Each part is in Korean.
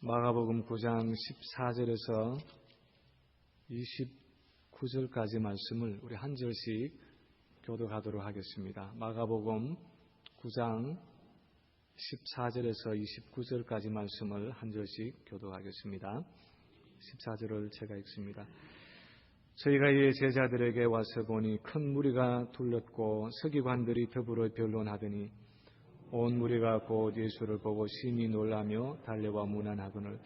마가복음 9장 14절에서 29절까지 말씀을 우리 한 절씩 교독하도록 하겠습니다. 마가복음 9장 14절에서 29절까지 말씀을 한 절씩 교독하겠습니다. 14절을 제가 읽습니다. 저희가 이에 제자들에게 와서 보니 큰 무리가 둘렀고 서기관들이 더불어 변론하더니 온 무리가 곧 예수를 보고 심히 놀라며 달려와 문안하거늘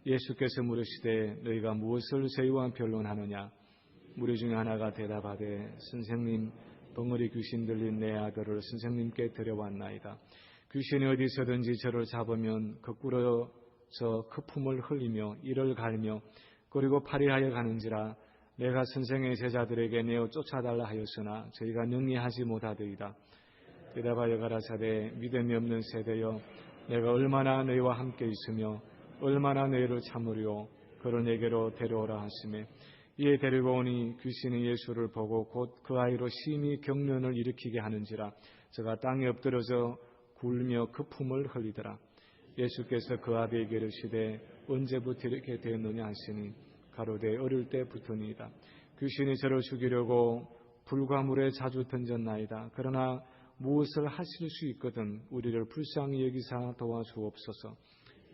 예수께서 물으시되 너희가 무엇을 저희와 변론하느냐? 무리 중에 하나가 대답하되 선생님, 벙어리 귀신 들린 내 아들을 선생님께 데려왔나이다. 귀신이 어디서든지 저를 잡으면 거꾸러져 거품을 흘리며 이를 갈며 그리고 파리하여 가는지라. 내가 선생의 제자들에게 내어 쫓아달라 하였으나 저희가 능히 하지 못하더이다. 대답하여 가라사대 믿음이 없는 세대여, 내가 얼마나 너희와 함께 있으며 얼마나 너희를 참으리요. 그를 내게로 데려오라 하시매 이에 데리고 오니 귀신이 예수를 보고 곧 그 아이로 심히 경련을 일으키게 하는지라. 저가 땅에 엎드려져 굴며 거품을 흘리더라. 예수께서 그 아비에게 이르시되 언제부터 이렇게 되었느냐 하시니 가로되 어릴 때부터니이다. 귀신이 저를 죽이려고 불과 물에 자주 던졌나이다. 그러나 무엇을 하실 수 있거든 우리를 불쌍히 여기사 도와주옵소서.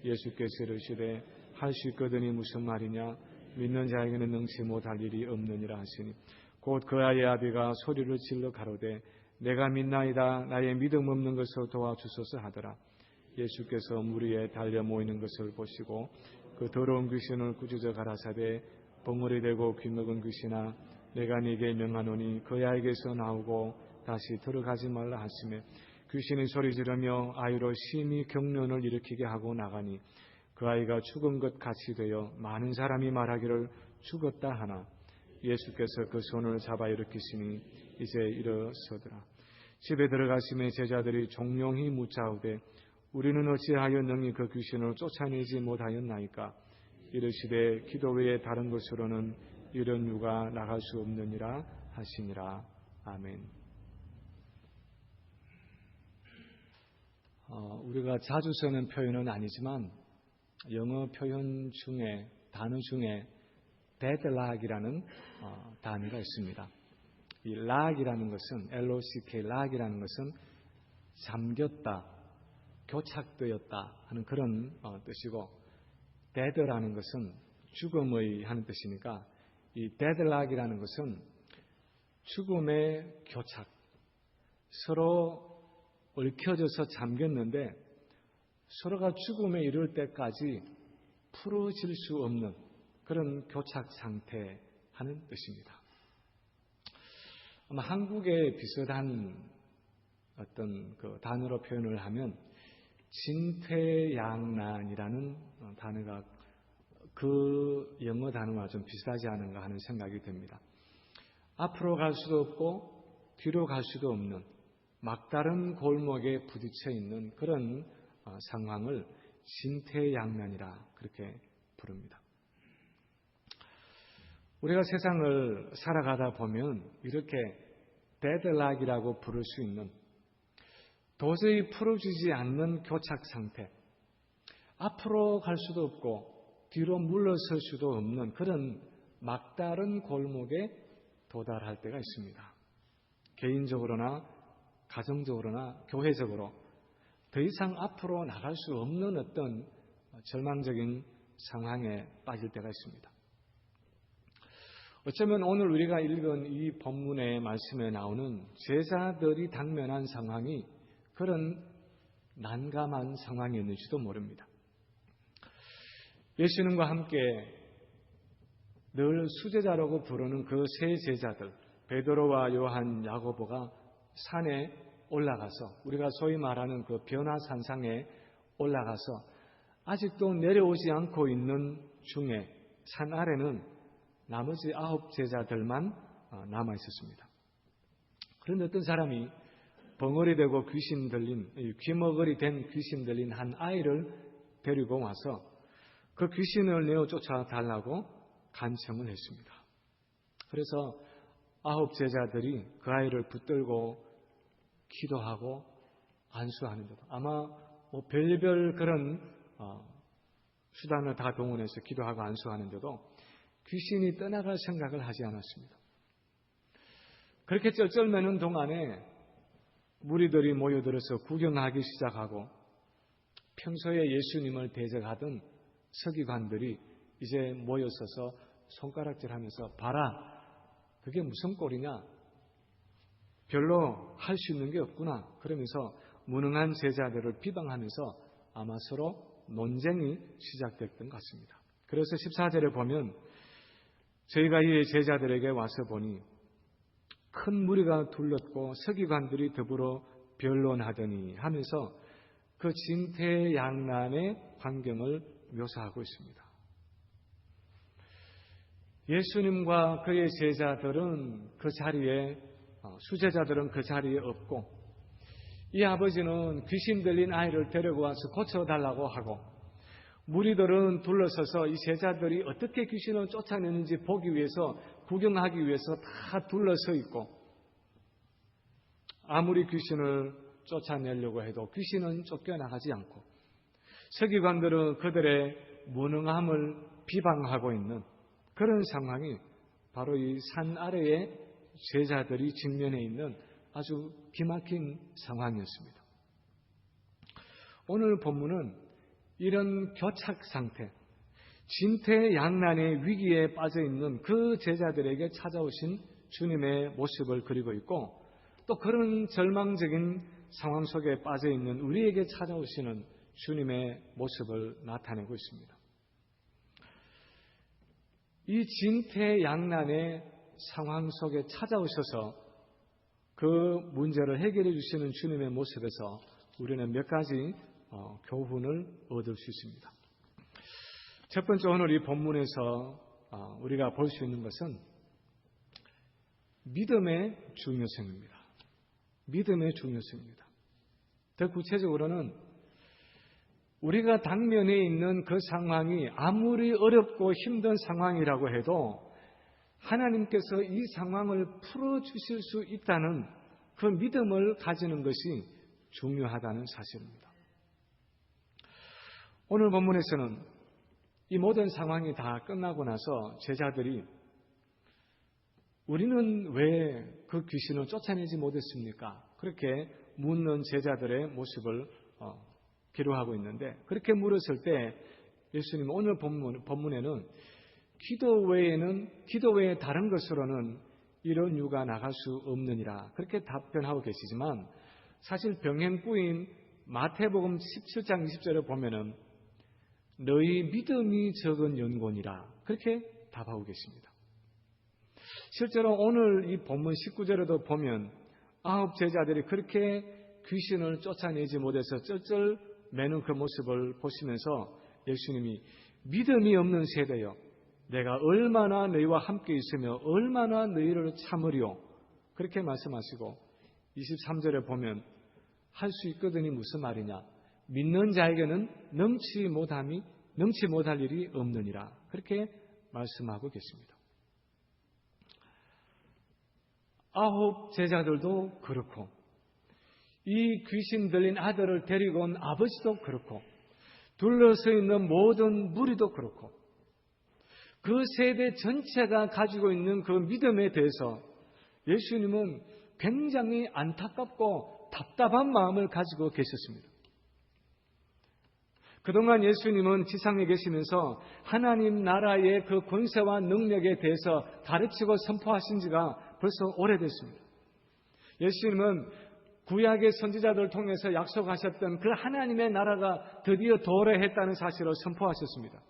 예수께서 이르시되 할 수 있거든이 무슨 말이냐? 믿는 자에게는 능치 못할 일이 없느니라 하시니 곧 그 아이의 아비가 소리를 질러 가로되 내가 믿나이다. 나의 믿음 없는 것을 도와주소서 하더라. 예수께서 물 위에 달려 모이는 것을 보시고 그 더러운 귀신을 꾸짖어 가라사대 벙어리 되고 귀먹은 귀신아, 내가 네게 명하노니 그 아이에게서 나오고 다시 들어가지 말라 하시매 귀신이 소리 지르며 아이로 심히 경련을 일으키게 하고 나가니 그 아이가 죽은 것 같이 되어 많은 사람이 말하기를 죽었다 하나 예수께서 그 손을 잡아 일으키시니 이제 일어서더라. 집에 들어가시매 제자들이 종용히 묻자오되 우리는 어찌하여 능히 그 귀신을 쫓아내지 못하였나이까? 이르시되 기도 외에 다른 것으로는 이런 유가 나갈 수 없느니라 하시니라. 아멘. 우리가 자주 쓰는 표현은 아니지만 영어 표현 중에 단어 중에 deadlock이라는 단어가 있습니다. 이 lock이라는 것은 L-O-C-K, lock이라는 것은 잠겼다, 교착되었다 하는 그런 뜻이고 dead라는 것은 죽음의 하는 뜻이니까 이 deadlock이라는 것은 죽음의 교착, 서로 얽혀져서 잠겼는데 서로가 죽음에 이를 때까지 풀어질 수 없는 그런 교착 상태 하는 뜻입니다. 아마 한국에 비슷한 어떤 그 단어로 표현을 하면 진퇴양난이라는 단어가 그 영어 단어와 좀 비슷하지 않은가 하는 생각이 듭니다. 앞으로 갈 수도 없고 뒤로 갈 수도 없는 막다른 골목에 부딪혀 있는 그런 상황을 진퇴양난이라 그렇게 부릅니다. 우리가 세상을 살아가다 보면 이렇게 데드락이라고 부를 수 있는 도저히 풀어지지 않는 교착 상태, 앞으로 갈 수도 없고 뒤로 물러설 수도 없는 그런 막다른 골목에 도달할 때가 있습니다. 개인적으로나 가정적으로나 교회적으로 더 이상 앞으로 나갈 수 없는 어떤 절망적인 상황에 빠질 때가 있습니다. 어쩌면 오늘 우리가 읽은 이 본문의 말씀에 나오는 제자들이 당면한 상황이 그런 난감한 상황이었는지도 모릅니다. 예수님과 함께 늘 수제자라고 부르는 그 세 제자들 베드로와 요한, 야고보가 산에 올라가서 우리가 소위 말하는 그 변화산상에 올라가서 아직도 내려오지 않고 있는 중에 산 아래는 나머지 9 제자들만 남아 있었습니다. 그런데 어떤 사람이 벙어리 되고 귀신 들린, 귀머거리 된 귀신 들린 한 아이를 데리고 와서 그 귀신을 내어 쫓아달라고 간청을 했습니다. 그래서 9 제자들이 그 아이를 붙들고 기도하고 안수하는데도 아마 별별 그런 수단을 다 동원해서 기도하고 안수하는데도 귀신이 떠나갈 생각을 하지 않았습니다. 그렇게 쩔쩔매는 동안에 무리들이 모여들어서 구경하기 시작하고 평소에 예수님을 대적하던 서기관들이 이제 모여서서 손가락질하면서 봐라, 그게 무슨 꼴이냐, 별로 할 수 있는 게 없구나, 그러면서 무능한 제자들을 비방하면서 아마 서로 논쟁이 시작됐던 것 같습니다. 그래서 14절에 보면 저희가 이 제자들에게 와서 보니 큰 무리가 둘렀고 서기관들이 더불어 변론하더니 하면서 그 진퇴양난의 환경을 묘사하고 있습니다. 예수님과 그의 제자들은 그 자리에, 수제자들은 그 자리에 없고, 이 아버지는 귀신 들린 아이를 데리고 와서 고쳐달라고 하고, 무리들은 둘러서서 이 제자들이 어떻게 귀신을 쫓아내는지 보기 위해서, 구경하기 위해서 다 둘러서 있고, 아무리 귀신을 쫓아내려고 해도 귀신은 쫓겨나가지 않고, 서기관들은 그들의 무능함을 비방하고 있는 그런 상황이 바로 이 산 아래에 제자들이 직면해 있는 아주 기막힌 상황이었습니다. 오늘 본문은 이런 교착 상태, 진퇴양난의 위기에 빠져 있는 그 제자들에게 찾아오신 주님의 모습을 그리고 있고, 또 그런 절망적인 상황 속에 빠져 있는 우리에게 찾아오시는 주님의 모습을 나타내고 있습니다. 이 진퇴양난의 상황 속에 찾아오셔서 그 문제를 해결해 주시는 주님의 모습에서 우리는 몇 가지 교훈을 얻을 수 있습니다. 첫 번째, 오늘 이 본문에서 우리가 볼 수 있는 것은 믿음의 중요성입니다. 믿음의 중요성입니다. 더 구체적으로는 우리가 당면에 있는 그 상황이 아무리 어렵고 힘든 상황이라고 해도 하나님께서 이 상황을 풀어주실 수 있다는 그 믿음을 가지는 것이 중요하다는 사실입니다. 오늘 본문에서는 이 모든 상황이 다 끝나고 나서 제자들이 우리는 왜 그 귀신을 쫓아내지 못했습니까? 그렇게 묻는 제자들의 모습을 기록하고 있는데, 그렇게 물었을 때 예수님은 오늘 본문에는 기도 외에 다른 것으로는 이런 유가 나갈 수 없느니라 그렇게 답변하고 계시지만, 사실 병행구인 마태복음 17장 20절에 보면은 너희 믿음이 적은 연고니라 그렇게 답하고 계십니다. 실제로 오늘 이 본문 19절에도 보면 9 제자들이 그렇게 귀신을 쫓아내지 못해서 쩔쩔매는 그 모습을 보시면서 예수님이 믿음이 없는 세대여, 내가 얼마나 너희와 함께 있으며 얼마나 너희를 참으리오 그렇게 말씀하시고, 23절에 보면 할 수 있거든이 무슨 말이냐, 믿는 자에게는 넘치 못할 일이 없느니라 그렇게 말씀하고 계십니다. 9 제자들도 그렇고, 이 귀신 들린 아들을 데리고 온 아버지도 그렇고, 둘러서 있는 모든 무리도 그렇고, 그 세대 전체가 가지고 있는 그 믿음에 대해서 예수님은 굉장히 안타깝고 답답한 마음을 가지고 계셨습니다. 그동안 예수님은 지상에 계시면서 하나님 나라의 그 권세와 능력에 대해서 가르치고 선포하신 지가 벌써 오래됐습니다. 예수님은 구약의 선지자들을 통해서 약속하셨던 그 하나님의 나라가 드디어 도래했다는 사실을 선포하셨습니다.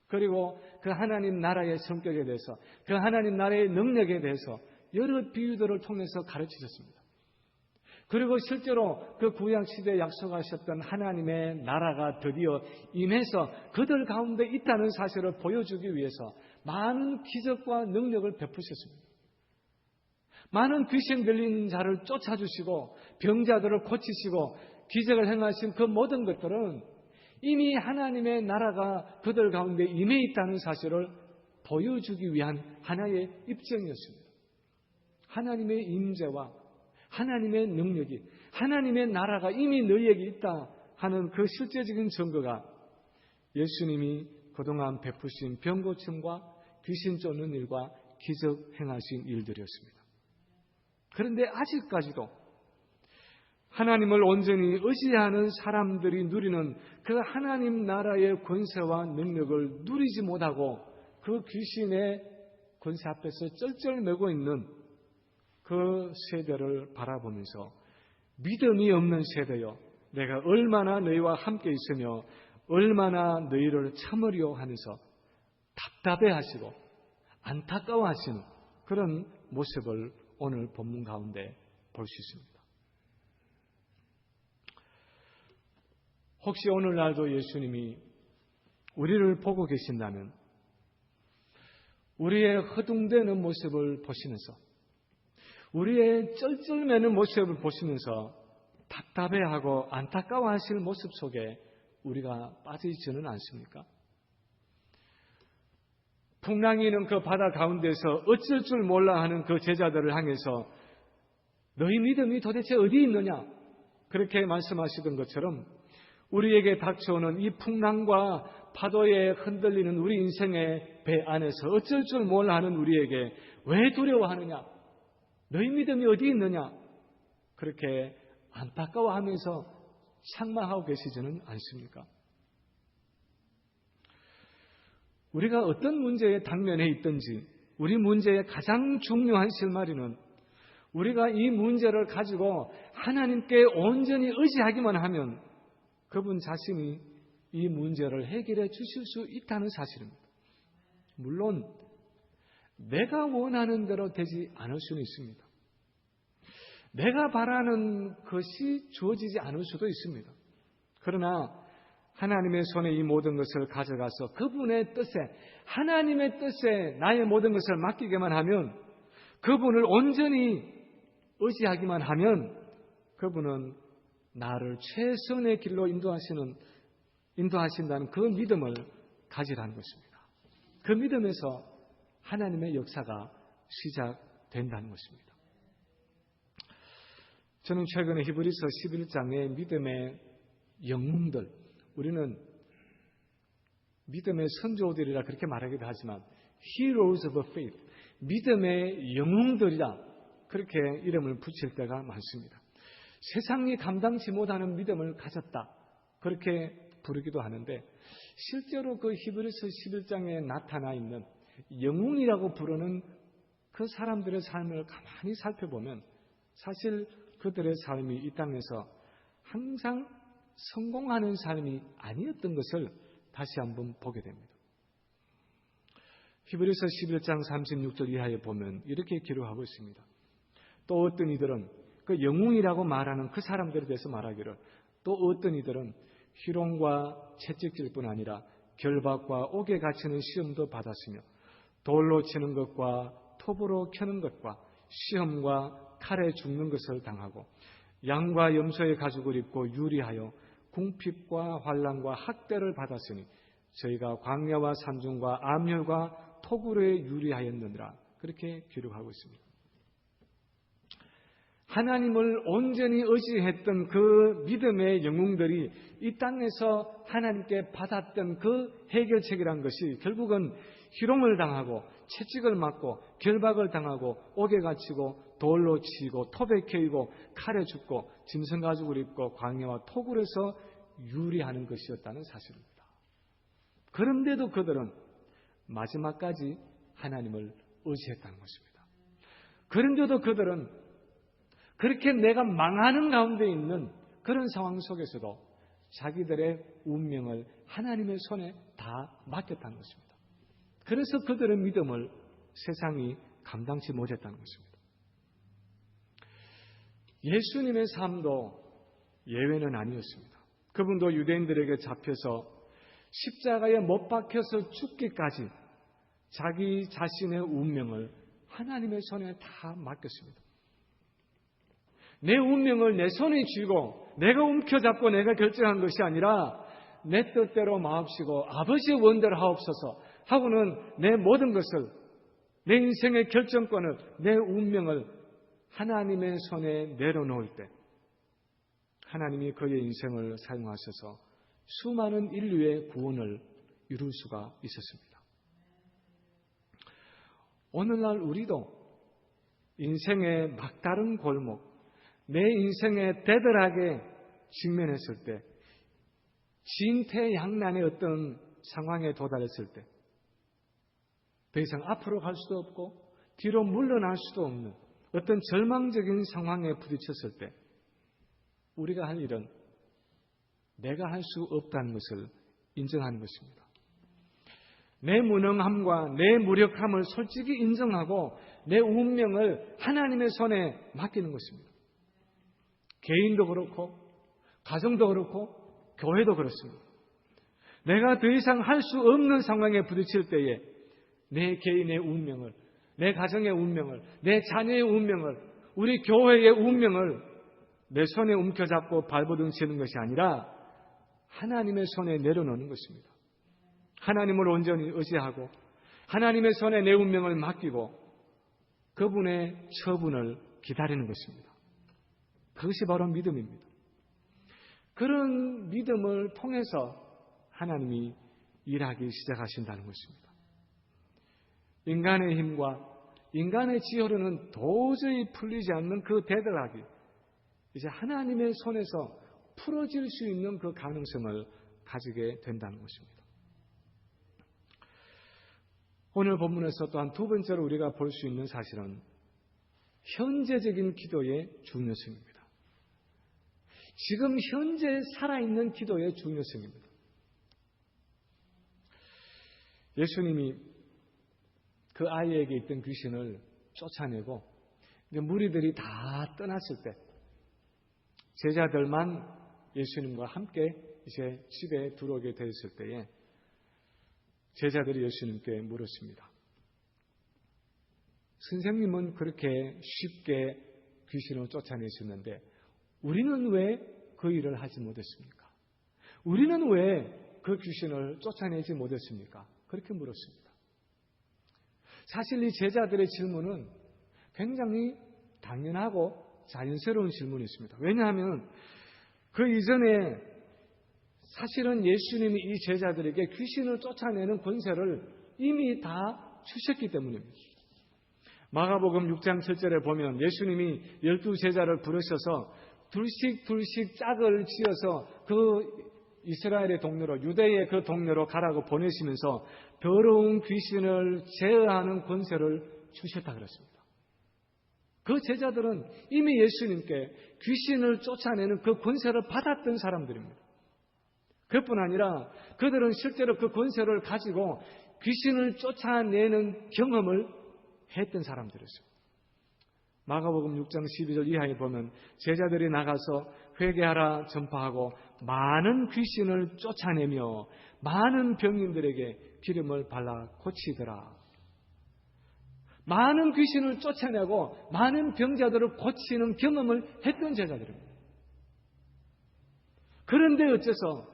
그리고 그 하나님 나라의 성격에 대해서, 그 하나님 나라의 능력에 대해서 여러 비유들을 통해서 가르치셨습니다. 그리고 실제로 그 구약 시대에 약속하셨던 하나님의 나라가 드디어 임해서 그들 가운데 있다는 사실을 보여주기 위해서 많은 기적과 능력을 베푸셨습니다. 많은 귀신 들린 자를 쫓아주시고 병자들을 고치시고 기적을 행하신 그 모든 것들은 이미 하나님의 나라가 그들 가운데 임해 있다는 사실을 보여주기 위한 하나의 입증이었습니다. 하나님의 임재와 하나님의 능력이, 하나님의 나라가 이미 너희에게 있다 하는 그 실제적인 증거가 예수님이 그동안 베푸신 병고침과 귀신 쫓는 일과 기적 행하신 일들이었습니다. 그런데 아직까지도 하나님을 온전히 의지하는 사람들이 누리는 그 하나님 나라의 권세와 능력을 누리지 못하고 그 귀신의 권세 앞에서 쩔쩔매고 있는 그 세대를 바라보면서 믿음이 없는 세대여, 내가 얼마나 너희와 함께 있으며 얼마나 너희를 참으려 하면서 답답해하시고 안타까워하시는 그런 모습을 오늘 본문 가운데 볼 수 있습니다. 혹시 오늘날도 예수님이 우리를 보고 계신다면 우리의 허둥대는 모습을 보시면서, 우리의 쩔쩔매는 모습을 보시면서 답답해하고 안타까워하실 모습 속에 우리가 빠지지는 않습니까? 풍랑이는 그 바다 가운데서 어쩔 줄 몰라 하는 그 제자들을 향해서 너희 믿음이 도대체 어디 있느냐? 그렇게 말씀하시던 것처럼 우리에게 닥쳐오는 이 풍랑과 파도에 흔들리는 우리 인생의 배 안에서 어쩔 줄 몰라 하는 우리에게 왜 두려워하느냐? 너희 믿음이 어디 있느냐? 그렇게 안타까워하면서 책망하고 계시지는 않습니까? 우리가 어떤 문제에 당면해 있든지 우리 문제의 가장 중요한 실마리는 우리가 이 문제를 가지고 하나님께 온전히 의지하기만 하면 그분 자신이 이 문제를 해결해 주실 수 있다는 사실입니다. 물론 내가 원하는 대로 되지 않을 수는 있습니다. 내가 바라는 것이 주어지지 않을 수도 있습니다. 그러나 하나님의 손에 이 모든 것을 가져가서 그분의 뜻에, 하나님의 뜻에 나의 모든 것을 맡기게만 하면, 그분을 온전히 의지하기만 하면 그분은 나를 최선의 길로 인도하신다는 그 믿음을 가지라는 것입니다. 그 믿음에서 하나님의 역사가 시작된다는 것입니다. 저는 최근에 히브리서 11장의 믿음의 영웅들, 우리는 믿음의 선조들이라 그렇게 말하기도 하지만 Heroes of Faith, 믿음의 영웅들이라 그렇게 이름을 붙일 때가 많습니다. 세상이 감당치 못하는 믿음을 가졌다, 그렇게 부르기도 하는데, 실제로 그 히브리서 11장에 나타나 있는 영웅이라고 부르는 그 사람들의 삶을 가만히 살펴보면 사실 그들의 삶이 이 땅에서 항상 성공하는 삶이 아니었던 것을 다시 한번 보게 됩니다. 히브리서 11장 36절 이하에 보면 이렇게 기록하고 있습니다. 또 어떤 이들은, 그 영웅이라고 말하는 그 사람들에 대해서 말하기를, 또 어떤 이들은 희롱과 채찍질 뿐 아니라 결박과 옥에 갇히는 시험도 받았으며 돌로 치는 것과 톱으로 켜는 것과 시험과 칼에 죽는 것을 당하고 양과 염소의 가죽을 입고 유리하여 궁핍과 환난과 학대를 받았으니 저희가 광야와 산중과 암혈과 토굴에 유리하였느니라, 그렇게 기록하고 있습니다. 하나님을 온전히 의지했던 그 믿음의 영웅들이 이 땅에서 하나님께 받았던 그 해결책이란 것이 결국은 희롱을 당하고 채찍을 맞고 결박을 당하고 옥에 갇히고 돌로 치고 톱에 캐이고 칼에 죽고 짐승 가죽을 입고 광야와 토굴에서 유리하는 것이었다는 사실입니다. 그런데도 그들은 마지막까지 하나님을 의지했다는 것입니다. 그런데도 그들은 그렇게 내가 망하는 가운데 있는 그런 상황 속에서도 자기들의 운명을 하나님의 손에 다 맡겼다는 것입니다. 그래서 그들의 믿음을 세상이 감당치 못했다는 것입니다. 예수님의 삶도 예외는 아니었습니다. 그분도 유대인들에게 잡혀서 십자가에 못 박혀서 죽기까지 자기 자신의 운명을 하나님의 손에 다 맡겼습니다. 내 운명을 내 손에 쥐고 내가 움켜잡고 내가 결정한 것이 아니라 내 뜻대로 마옵시고 아버지의 원대로 하옵소서 하고는 내 모든 것을, 내 인생의 결정권을, 내 운명을 하나님의 손에 내려놓을 때 하나님이 그의 인생을 사용하셔서 수많은 인류의 구원을 이룰 수가 있었습니다. 오늘날 우리도 인생의 막다른 골목, 내 인생의 대들하게 직면했을 때, 진퇴양난의 어떤 상황에 도달했을 때, 더 이상 앞으로 갈 수도 없고 뒤로 물러날 수도 없는 어떤 절망적인 상황에 부딪혔을 때, 우리가 할 일은 내가 할 수 없다는 것을 인정하는 것입니다. 내 무능함과 내 무력함을 솔직히 인정하고 내 운명을 하나님의 손에 맡기는 것입니다. 개인도 그렇고 가정도 그렇고 교회도 그렇습니다. 내가 더 이상 할 수 없는 상황에 부딪힐 때에 내 개인의 운명을, 내 가정의 운명을, 내 자녀의 운명을, 우리 교회의 운명을 내 손에 움켜잡고 발버둥치는 것이 아니라 하나님의 손에 내려놓는 것입니다. 하나님을 온전히 의지하고 하나님의 손에 내 운명을 맡기고 그분의 처분을 기다리는 것입니다. 그것이 바로 믿음입니다. 그런 믿음을 통해서 하나님이 일하기 시작하신다는 것입니다. 인간의 힘과 인간의 지혜로는 도저히 풀리지 않는 그 대들하기, 이제 하나님의 손에서 풀어질 수 있는 그 가능성을 가지게 된다는 것입니다. 오늘 본문에서 또한 두 번째로 우리가 볼 수 있는 사실은 현재적인 기도의 중요성입니다. 지금 현재 살아있는 기도의 중요성입니다. 예수님이 그 아이에게 있던 귀신을 쫓아내고 무리들이 다 떠났을 때 제자들만 예수님과 함께 이제 집에 들어오게 되었을 때에 제자들이 예수님께 물었습니다. 선생님은 그렇게 쉽게 귀신을 쫓아내셨는데 우리는 왜 그 일을 하지 못했습니까? 우리는 왜 그 귀신을 쫓아내지 못했습니까? 그렇게 물었습니다. 사실 이 제자들의 질문은 굉장히 당연하고 자연스러운 질문이었습니다. 왜냐하면 그 이전에 사실은 예수님이 이 제자들에게 귀신을 쫓아내는 권세를 이미 다 주셨기 때문입니다. 마가복음 6장 7절에 보면 예수님이 12제자를 부르셔서 둘씩 짝을 지어서 그 이스라엘의 동네로, 유대의 그 동네로 가라고 보내시면서 더러운 귀신을 제어하는 권세를 주셨다 그랬습니다. 그 제자들은 이미 예수님께 귀신을 쫓아내는 그 권세를 받았던 사람들입니다. 그뿐 아니라 그들은 실제로 그 권세를 가지고 귀신을 쫓아내는 경험을 했던 사람들이었습니다. 마가복음 6장 12절 이하에 보면 제자들이 나가서 회개하라 전파하고 많은 귀신을 쫓아내며 많은 병인들에게 기름을 발라 고치더라. 많은 귀신을 쫓아내고 많은 병자들을 고치는 경험을 했던 제자들입니다. 그런데 어째서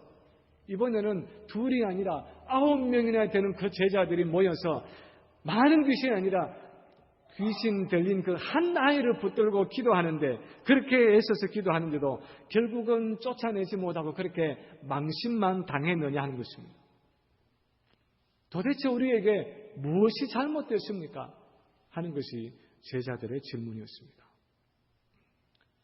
이번에는 둘이 아니라 9명이나 되는 그 제자들이 모여서 많은 귀신이 아니라 귀신 들린 그 한 아이를 붙들고 기도하는데, 그렇게 애써서 기도하는데도 결국은 쫓아내지 못하고 그렇게 망신만 당했느냐 하는 것입니다. 도대체 우리에게 무엇이 잘못됐습니까? 하는 것이 제자들의 질문이었습니다.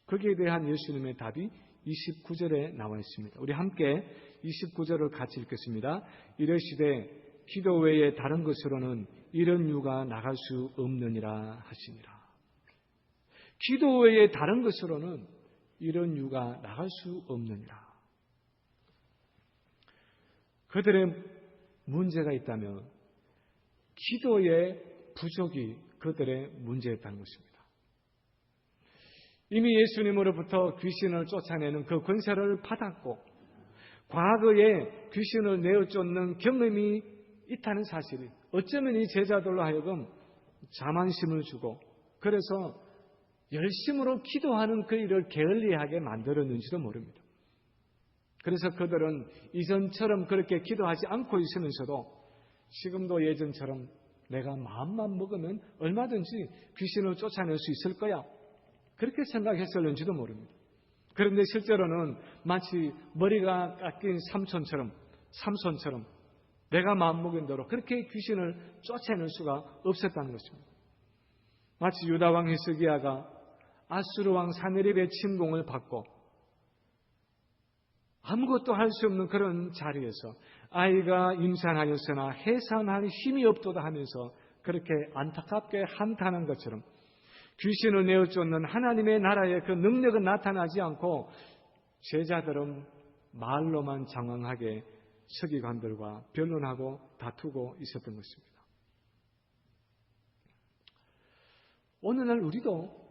거기에 대한 예수님의 답이 29절에 나와 있습니다. 우리 함께 29절을 같이 읽겠습니다. 이르시되 기도 외에 다른 것으로는 이런 유가 나갈 수 없느니라 하시니라. 기도 외에 다른 것으로는 이런 유가 나갈 수 없느니라. 그들의 문제가 있다면 기도의 부족이 그들의 문제였다는 것입니다. 이미 예수님으로부터 귀신을 쫓아내는 그 권세를 받았고 과거에 귀신을 내어 쫓는 경험이 있다는 사실이 어쩌면 이 제자들로 하여금 자만심을 주고 그래서 열심으로 기도하는 그 일을 게을리하게 만들었는지도 모릅니다. 그래서 그들은 이전처럼 그렇게 기도하지 않고 있으면서도 지금도 예전처럼 내가 마음만 먹으면 얼마든지 귀신을 쫓아낼 수 있을 거야, 그렇게 생각했을는지도 모릅니다. 그런데 실제로는 마치 머리가 깎인 삼손처럼 내가 마음먹은 대로 그렇게 귀신을 쫓아낼 수가 없었다는 것입니다. 마치 유다 왕 히스기야가 아수르 왕 사네립의 침공을 받고 아무것도 할 수 없는 그런 자리에서 아이가 임산하였으나 해산할 힘이 없도다 하면서 그렇게 안타깝게 한탄한 것처럼 귀신을 내어 쫓는 하나님의 나라의 그 능력은 나타나지 않고 제자들은 말로만 장황하게 서기관들과 변론하고 다투고 있었던 것입니다. 오늘날 우리도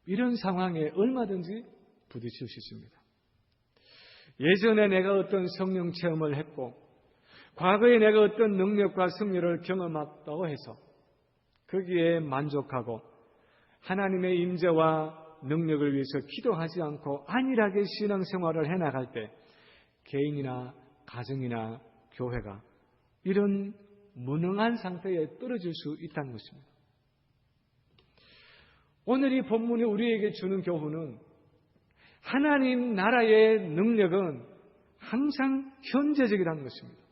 이런 상황에 얼마든지 부딪힐 수 있습니다. 예전에 내가 어떤 성령 체험을 했고 과거에 내가 어떤 능력과 승리를 경험했다고 해서 거기에 만족하고 하나님의 임재와 능력을 위해서 기도하지 않고 안일하게 신앙생활을 해나갈 때 개인이나 가정이나 교회가 이런 무능한 상태에 떨어질 수 있다는 것입니다. 오늘 이 본문이 우리에게 주는 교훈은 하나님 나라의 능력은 항상 현재적이라는 것입니다.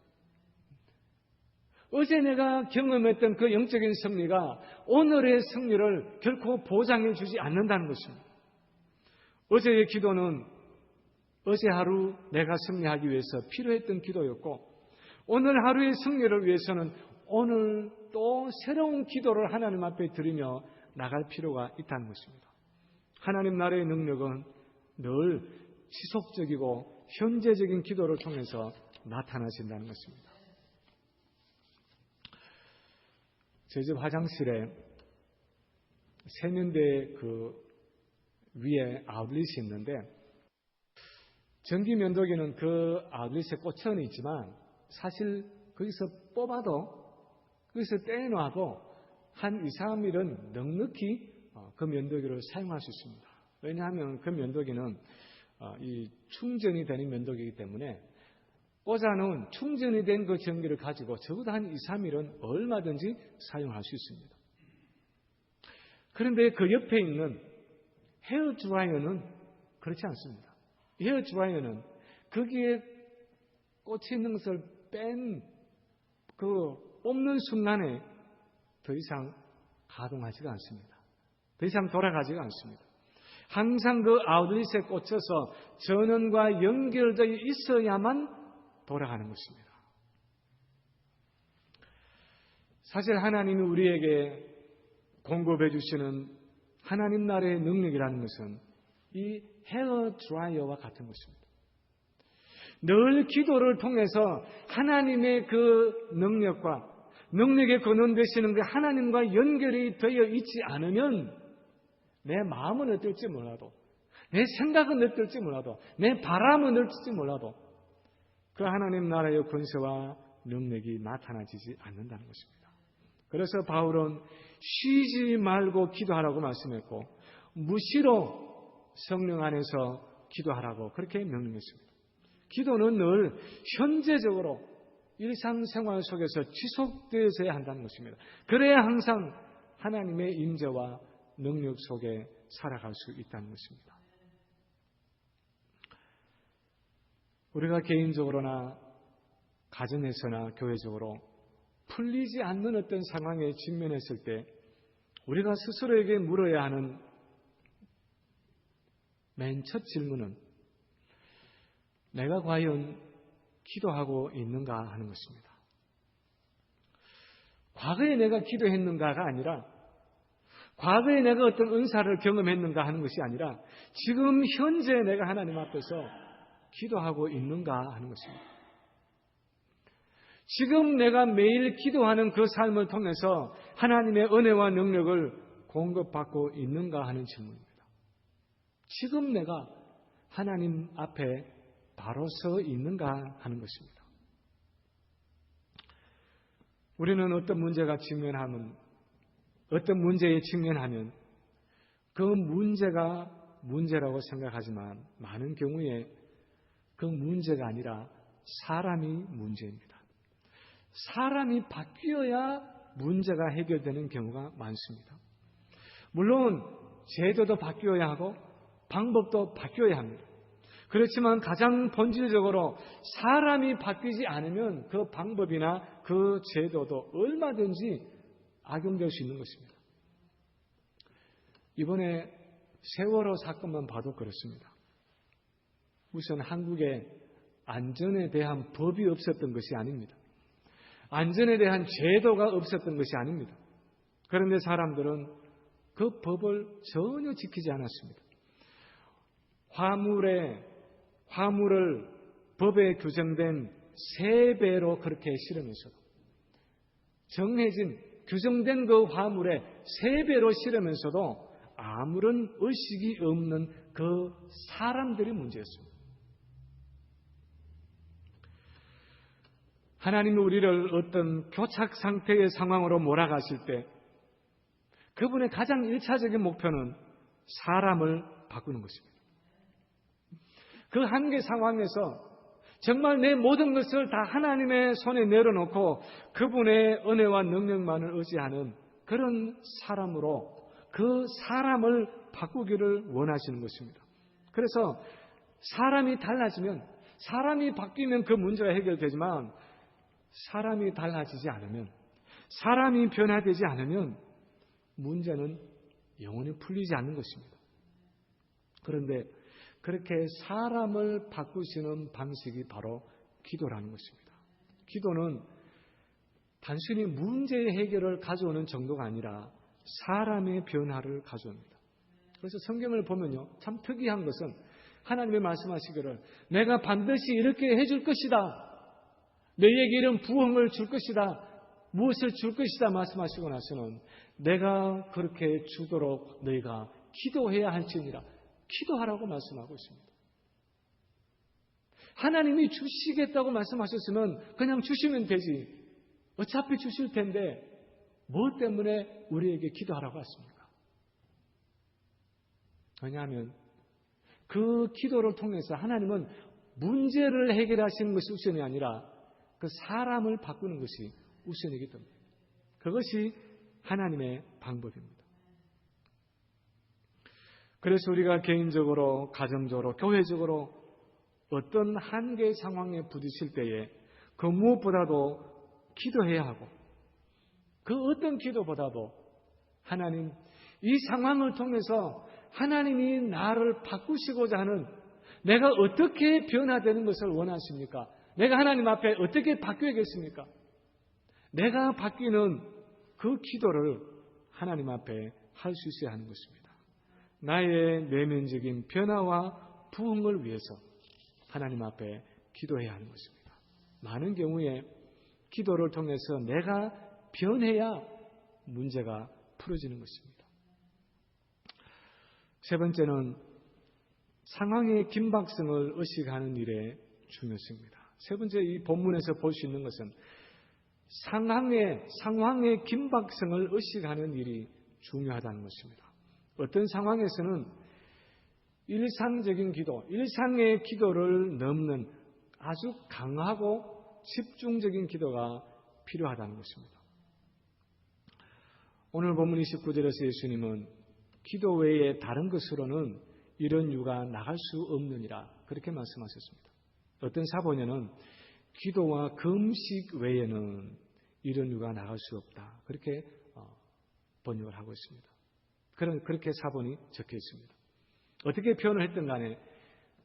어제 내가 경험했던 그 영적인 승리가 오늘의 승리를 결코 보장해 주지 않는다는 것입니다. 어제의 기도는 어제 하루 내가 승리하기 위해서 필요했던 기도였고 오늘 하루의 승리를 위해서는 오늘 또 새로운 기도를 하나님 앞에 드리며 나갈 필요가 있다는 것입니다. 하나님 나라의 능력은 늘 지속적이고 현재적인 기도를 통해서 나타나신다는 것입니다. 저희 집 화장실에 세면대 그 위에 아웃렛이 있는데 전기 면도기는 그 아웃렛에 꽂혀 있지만 사실 거기서 뽑아도 거기서 떼놔도 한 2, 3일은 넉넉히 그 면도기를 사용할 수 있습니다. 왜냐하면 그 면도기는 이 충전이 되는 면도기이기 때문에 꽂아놓은 충전이 된 그 전기를 가지고 적어도 한 2, 3일은 얼마든지 사용할 수 있습니다. 그런데 그 옆에 있는 헤어 드라이어는 그렇지 않습니다. 헤어 드라이어는 거기에 꽂혀 있는 것을 뽑는 순간에 더 이상 가동하지가 않습니다. 더 이상 돌아가지가 않습니다. 항상 그 아웃렛에 꽂혀서 전원과 연결되어 있어야만 돌아가는 것입니다. 사실 하나님이 우리에게 공급해 주시는 하나님 나라의 능력이라는 것은 이 헤어 드라이어와 같은 것입니다. 늘 기도를 통해서 하나님의 그 능력의 근원 되시는 그 하나님과 연결이 되어 있지 않으면 내 마음은 어떨지 몰라도 내 생각은 어떨지 몰라도 내 바람은 어떨지 몰라도 그 하나님 나라의 권세와 능력이 나타나지지 않는다는 것입니다. 그래서 바울은 쉬지 말고 기도하라고 말씀했고 무시로 성령 안에서 기도하라고 그렇게 명령했습니다. 기도는 늘 현재적으로 일상생활 속에서 지속되어야 한다는 것입니다. 그래야 항상 하나님의 임재와 능력 속에 살아갈 수 있다는 것입니다. 우리가 개인적으로나 가정에서나 교회적으로 풀리지 않는 어떤 상황에 직면했을 때 우리가 스스로에게 물어야 하는 맨 첫 질문은 내가 과연 기도하고 있는가 하는 것입니다. 과거에 내가 기도했는가가 아니라 과거에 내가 어떤 은사를 경험했는가 하는 것이 아니라 지금 현재 내가 하나님 앞에서 기도하고 있는가 하는 것입니다. 지금 내가 매일 기도하는 그 삶을 통해서 하나님의 은혜와 능력을 공급받고 있는가 하는 질문입니다. 지금 내가 하나님 앞에 바로 서 있는가 하는 것입니다. 우리는 어떤 문제에 직면하면 그 문제가 문제라고 생각하지만 많은 경우에 그 문제가 아니라 사람이 문제입니다. 사람이 바뀌어야 문제가 해결되는 경우가 많습니다. 물론 제도도 바뀌어야 하고 방법도 바뀌어야 합니다. 그렇지만 가장 본질적으로 사람이 바뀌지 않으면 그 방법이나 그 제도도 얼마든지 악용될 수 있는 것입니다. 이번에 세월호 사건만 봐도 그렇습니다. 우선 한국에 안전에 대한 법이 없었던 것이 아닙니다. 안전에 대한 제도가 없었던 것이 아닙니다. 그런데 사람들은 그 법을 전혀 지키지 않았습니다. 화물을 법에 규정된 3배로 그렇게 실으면서도 정해진 규정된 그 화물에 3배로 실으면서도 아무런 의식이 없는 그 사람들이 문제였습니다. 하나님이 우리를 어떤 교착 상태의 상황으로 몰아가실 때 그분의 가장 1차적인 목표는 사람을 바꾸는 것입니다. 그 한계 상황에서 정말 내 모든 것을 다 하나님의 손에 내려놓고 그분의 은혜와 능력만을 의지하는 그런 사람으로 그 사람을 바꾸기를 원하시는 것입니다. 그래서 사람이 달라지면, 사람이 바뀌면 그 문제가 해결되지만 사람이 달라지지 않으면, 사람이 변화되지 않으면 문제는 영원히 풀리지 않는 것입니다. 그런데 그렇게 사람을 바꾸시는 방식이 바로 기도라는 것입니다. 기도는 단순히 문제의 해결을 가져오는 정도가 아니라 사람의 변화를 가져옵니다. 그래서 성경을 보면요, 참 특이한 것은 하나님이 말씀하시기를 내가 반드시 이렇게 해줄 것이다, 너희에게 이런 부흥을 줄 것이다, 무엇을 줄 것이다 말씀하시고 나서는 내가 그렇게 주도록 너희가 기도해야 할지니라, 기도하라고 말씀하고 있습니다. 하나님이 주시겠다고 말씀하셨으면 그냥 주시면 되지, 어차피 주실 텐데 뭐 때문에 우리에게 기도하라고 하십니까? 왜냐하면 그 기도를 통해서 하나님은 문제를 해결하시는 것이 우선이 아니라 그 사람을 바꾸는 것이 우선이기 때문에 그것이 하나님의 방법입니다. 그래서 우리가 개인적으로, 가정적으로, 교회적으로 어떤 한계 상황에 부딪힐 때에 그 무엇보다도 기도해야 하고, 그 어떤 기도보다도 하나님, 이 상황을 통해서 하나님이 나를 바꾸시고자 하는, 내가 어떻게 변화되는 것을 원하십니까? 내가 하나님 앞에 어떻게 바뀌어야겠습니까? 내가 바뀌는 그 기도를 하나님 앞에 할 수 있어야 하는 것입니다. 나의 내면적인 변화와 부흥을 위해서 하나님 앞에 기도해야 하는 것입니다. 많은 경우에 기도를 통해서 내가 변해야 문제가 풀어지는 것입니다. 세 번째는 상황의 긴박성을 의식하는 일의 중요성입니다. 세 번째, 이 본문에서 볼 수 있는 것은 상황의 긴박성을 의식하는 일이 중요하다는 것입니다. 어떤 상황에서는 일상적인 기도, 일상의 기도를 넘는 아주 강하고 집중적인 기도가 필요하다는 것입니다. 오늘 본문 29절에서 예수님은 기도 외에 다른 것으로는 이런 유가 나갈 수 없느니라 그렇게 말씀하셨습니다. 어떤 사본에는 기도와 금식 외에는 이런 유가 나갈 수 없다 그렇게 번역을 하고 있습니다. 그렇게 사본이 적혀 있습니다. 어떻게 표현을 했든 간에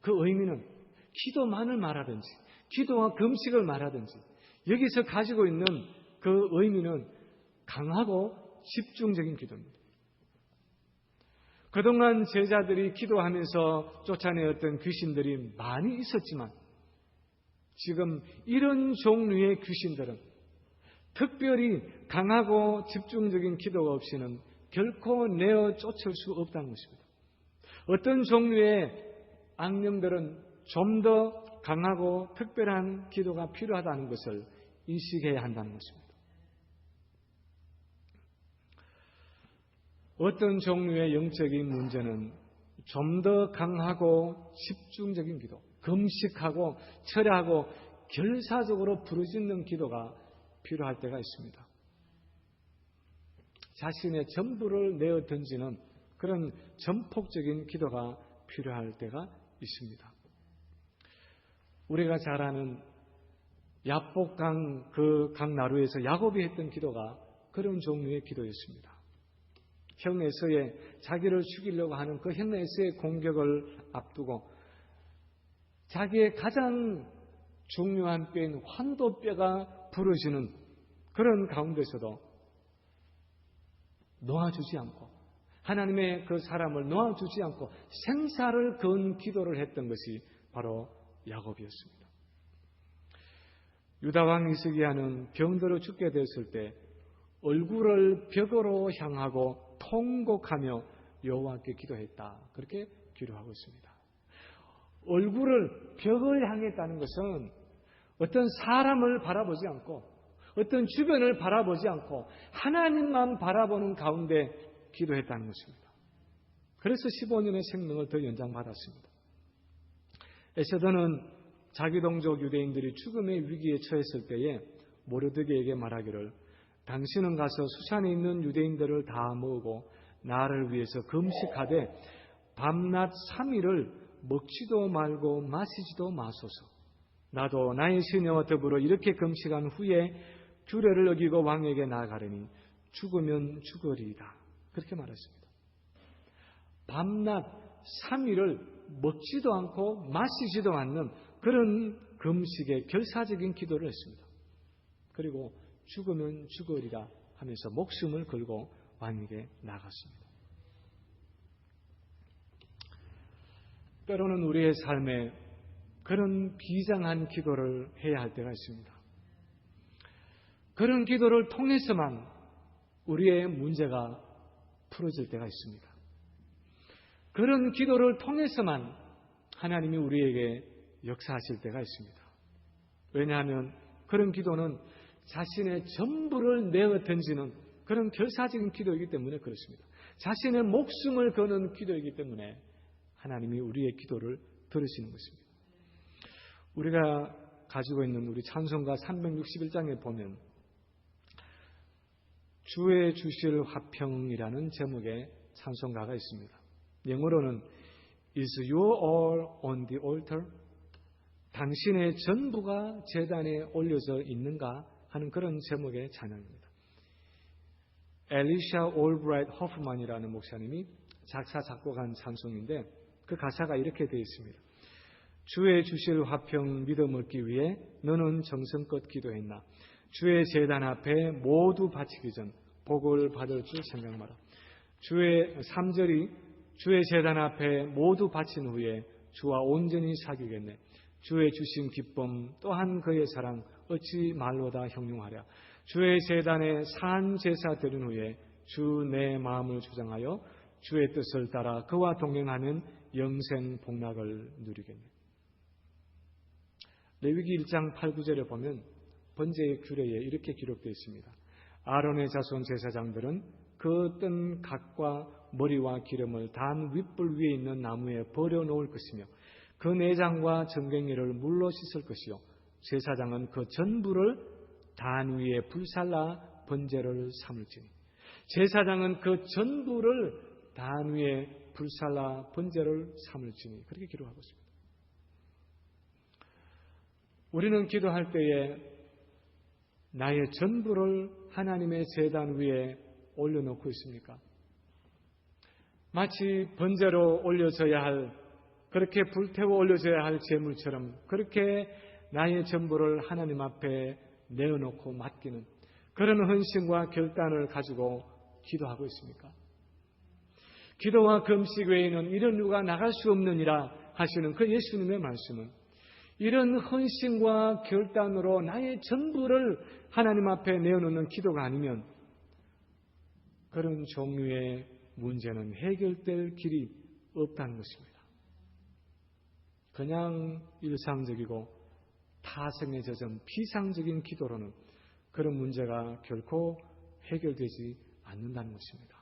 그 의미는 기도만을 말하든지 기도와 금식을 말하든지 여기서 가지고 있는 그 의미는 강하고 집중적인 기도입니다. 그동안 제자들이 기도하면서 쫓아내었던 귀신들이 많이 있었지만 지금 이런 종류의 귀신들은 특별히 강하고 집중적인 기도가 없이는 결코 내어 쫓을 수 없다는 것입니다. 어떤 종류의 악령들은 좀 더 강하고 특별한 기도가 필요하다는 것을 인식해야 한다는 것입니다. 어떤 종류의 영적인 문제는 좀 더 강하고 집중적인 기도, 금식하고 철야하고 결사적으로 부르짖는 기도가 필요할 때가 있습니다. 자신의 전부를 내어 던지는 그런 전폭적인 기도가 필요할 때가 있습니다. 우리가 잘 아는 야복강 그 강나루에서 야곱이 했던 기도가 그런 종류의 기도였습니다. 형 에서의 자기를 죽이려고 하는 그 형 에서의 공격을 앞두고 자기의 가장 중요한 뼈인 환도뼈가 부러지는 그런 가운데서도 놓아주지 않고 하나님의 그 사람을 놓아주지 않고 생사를 건 기도를 했던 것이 바로 야곱이었습니다. 유다왕 히스기야는 병들어 죽게 됐을 때 얼굴을 벽으로 향하고 통곡하며 여호와께 기도했다. 그렇게 기록하고 있습니다. 얼굴을 벽을 향했다는 것은 어떤 사람을 바라보지 않고 어떤 주변을 바라보지 않고 하나님만 바라보는 가운데 기도했다는 것입니다. 그래서 15년의 생명을 더 연장받았습니다. 에스더는 자기 동족 유대인들이 죽음의 위기에 처했을 때에 모르드게에게 말하기를 당신은 가서 수산에 있는 유대인들을 다 모으고 나를 위해서 금식하되 밤낮 3일을 먹지도 말고 마시지도 마소서. 나도 나의 시녀와 더불어 이렇게 금식한 후에 규례를 어기고 왕에게 나아가려니 죽으면 죽으리이다. 그렇게 말했습니다. 밤낮 3일을 먹지도 않고 마시지도 않는 그런 금식의 결사적인 기도를 했습니다. 그리고 죽으면 죽으리라 하면서 목숨을 걸고 왕에게 나갔습니다. 때로는 우리의 삶에 그런 비장한 기도를 해야 할 때가 있습니다. 그런 기도를 통해서만 우리의 문제가 풀어질 때가 있습니다. 그런 기도를 통해서만 하나님이 우리에게 역사하실 때가 있습니다. 왜냐하면 그런 기도는 자신의 전부를 내어 던지는 그런 결사적인 기도이기 때문에 그렇습니다. 자신의 목숨을 거는 기도이기 때문에 하나님이 우리의 기도를 들으시는 것입니다. 우리가 가지고 있는 우리 찬송가 361장에 보면 주의 주실 화평이라는 제목의 찬송가가 있습니다. 영어로는 Is your all on the altar? 당신의 전부가 제단에 올려져 있는가 하는 그런 제목의 찬양입니다. 엘리샤 올브라이트 호프만이라는 목사님이 작사 작곡한 찬송인데 그 가사가 이렇게 되어 있습니다. 주의 주실 화평 믿어 먹기 위해 너는 정성껏 기도했나? 주의 제단 앞에 모두 바치기 전 복을 받을 줄 생각 마라. 주의 3절이 주의 제단 앞에 모두 바친 후에 주와 온전히 사귀겠네. 주의 주신 기쁨 또한 그의 사랑 어찌 말로다 형용하랴. 주의 제단에 산 제사 드린 후에 주 내 마음을 주장하여 주의 뜻을 따라 그와 동행하는 영생 복락을 누리겠네. 레위기 1장 8, 9절에 보면 번제의 규례에 이렇게 기록되어 있습니다. 아론의 자손 제사장들은 그 뜬 각과 머리와 기름을 단 윗불 위에 있는 나무에 버려놓을 것이며 그 내장과 정갱이를 물로 씻을 것이요 제사장은 그 전부를 단 위에 불살라 번제를 삼을지니. 제사장은 그 전부를 단 위에 불살라 번제를 삼을지니. 그렇게 기록하고 있습니다. 우리는 기도할 때에 나의 전부를 하나님의 제단 위에 올려놓고 있습니까? 마치 번제로 올려져야 할, 그렇게 불태워 올려져야 할 제물처럼 그렇게 나의 전부를 하나님 앞에 내어놓고 맡기는 그런 헌신과 결단을 가지고 기도하고 있습니까? 기도와 금식 외에는 이런 이유가 나갈 수 없느니라 하시는 그 예수님의 말씀은 이런 헌신과 결단으로 나의 전부를 하나님 앞에 내어놓는 기도가 아니면 그런 종류의 문제는 해결될 길이 없다는 것입니다. 그냥 일상적이고 타성에 젖은 피상적인 기도로는 그런 문제가 결코 해결되지 않는다는 것입니다.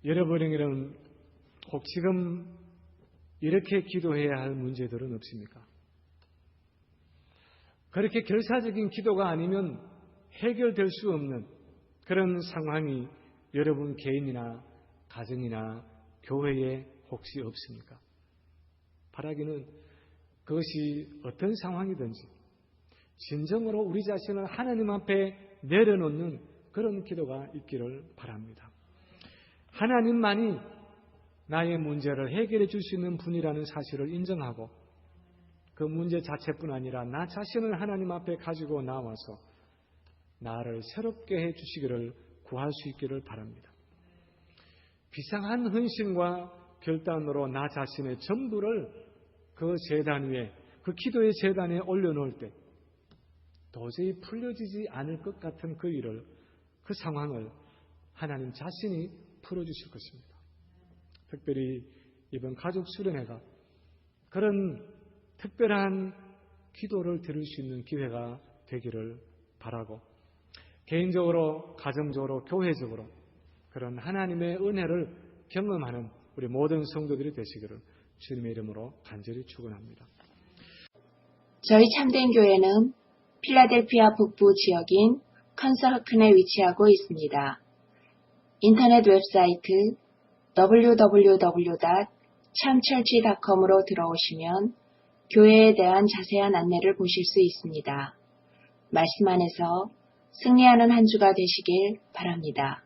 여러분에게는 혹 지금 이렇게 기도해야 할 문제들은 없습니까? 그렇게 결사적인 기도가 아니면 해결될 수 없는 그런 상황이 여러분 개인이나 가정이나 교회에 혹시 없습니까? 바라기는 그것이 어떤 상황이든지 진정으로 우리 자신을 하나님 앞에 내려놓는 그런 기도가 있기를 바랍니다. 하나님만이 나의 문제를 해결해 줄 수 있는 분이라는 사실을 인정하고 그 문제 자체뿐 아니라 나 자신을 하나님 앞에 가지고 나와서 나를 새롭게 해 주시기를 구할 수 있기를 바랍니다. 비상한 헌신과 결단으로 나 자신의 전부를 그 제단 위에, 그 기도의 제단에 올려놓을 때 도저히 풀려지지 않을 것 같은 그 일을, 그 상황을 하나님 자신이 풀어주실 것입니다. 특별히 이번 가족 수련회가 그런 특별한 기도를 들을 수 있는 기회가 되기를 바라고, 개인적으로, 가정적으로, 교회적으로 그런 하나님의 은혜를 경험하는 우리 모든 성도들이 되시기를 주님의 이름으로 간절히 축원합니다. 저희 참된교회는 필라델피아 북부 지역인 컨서허큰에 위치하고 있습니다. 인터넷 웹사이트 www.참철치.com으로 들어오시면 교회에 대한 자세한 안내를 보실 수 있습니다. 말씀 안에서 승리하는 한 주가 되시길 바랍니다.